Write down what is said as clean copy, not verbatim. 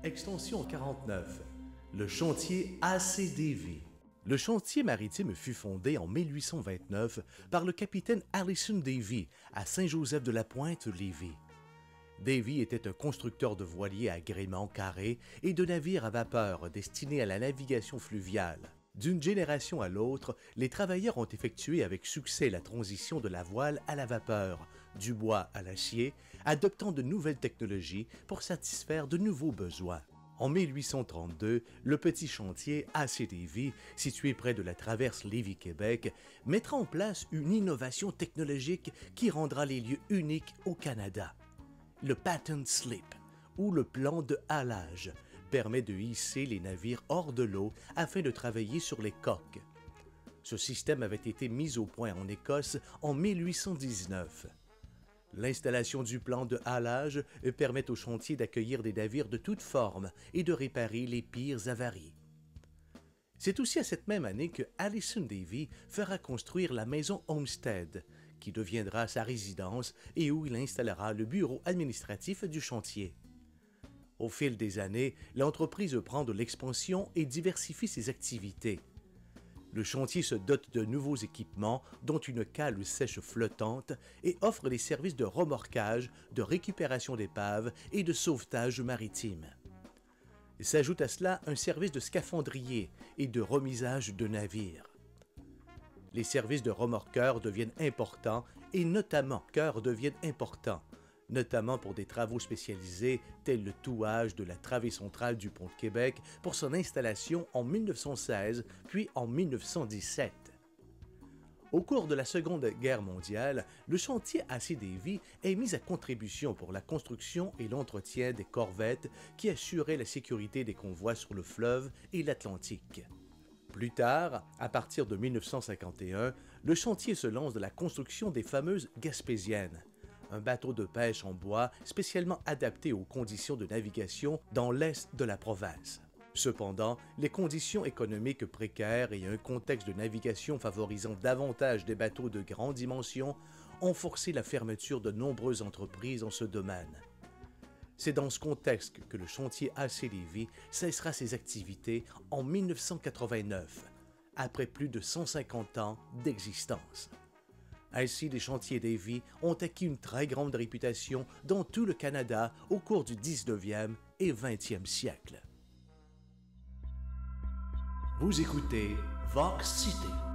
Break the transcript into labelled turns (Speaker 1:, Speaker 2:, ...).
Speaker 1: Extension 49. Le chantier AC Davy. Le chantier maritime fut fondé en 1829 par le capitaine Allison Davy à Saint-Joseph-de-la-Pointe, Lévis. Davy était un constructeur de voiliers à gréement carré et de navires à vapeur destinés à la navigation fluviale. D'une génération à l'autre, les travailleurs ont effectué avec succès la transition de la voile à la vapeur, du bois à l'acier, adoptant de nouvelles technologies pour satisfaire de nouveaux besoins. En 1832, le petit chantier AC Davy, situé près de la traverse Lévis-Québec, mettra en place une innovation technologique qui rendra les lieux uniques au Canada. Le patent slip, ou le plan de halage, permet de hisser les navires hors de l'eau afin de travailler sur les coques. Ce système avait été mis au point en Écosse en 1819. L'installation du plan de halage permet au chantier d'accueillir des navires de toutes formes et de réparer les pires avaries. C'est aussi à cette même année que Allison Davy fera construire la maison Homestead, qui deviendra sa résidence et où il installera le bureau administratif du chantier. Au fil des années, l'entreprise prend de l'expansion et diversifie ses activités. Le chantier se dote de nouveaux équipements, dont une cale sèche flottante, et offre des services de remorquage, de récupération d'épaves et de sauvetage maritime. S'ajoute à cela un service de scaphandrier et de remisage de navires. Les services de remorqueurs deviennent importants notamment pour des travaux spécialisés tels le touage de la travée centrale du pont de Québec pour son installation en 1916 puis en 1917. Au cours de la Seconde Guerre mondiale, le chantier AC Davy est mis à contribution pour la construction et l'entretien des corvettes qui assuraient la sécurité des convois sur le fleuve et l'Atlantique. Plus tard, à partir de 1951, le chantier se lance dans la construction des fameuses Gaspésiennes, un bateau de pêche en bois spécialement adapté aux conditions de navigation dans l'est de la province. Cependant, les conditions économiques précaires et un contexte de navigation favorisant davantage des bateaux de grande dimension ont forcé la fermeture de nombreuses entreprises en ce domaine. C'est dans ce contexte que le chantier AC Davy cessera ses activités en 1989, après plus de 150 ans d'existence. Ainsi, les chantiers Davy ont acquis une très grande réputation dans tout le Canada au cours du 19e et 20e siècle. Vous écoutez Vox Cité.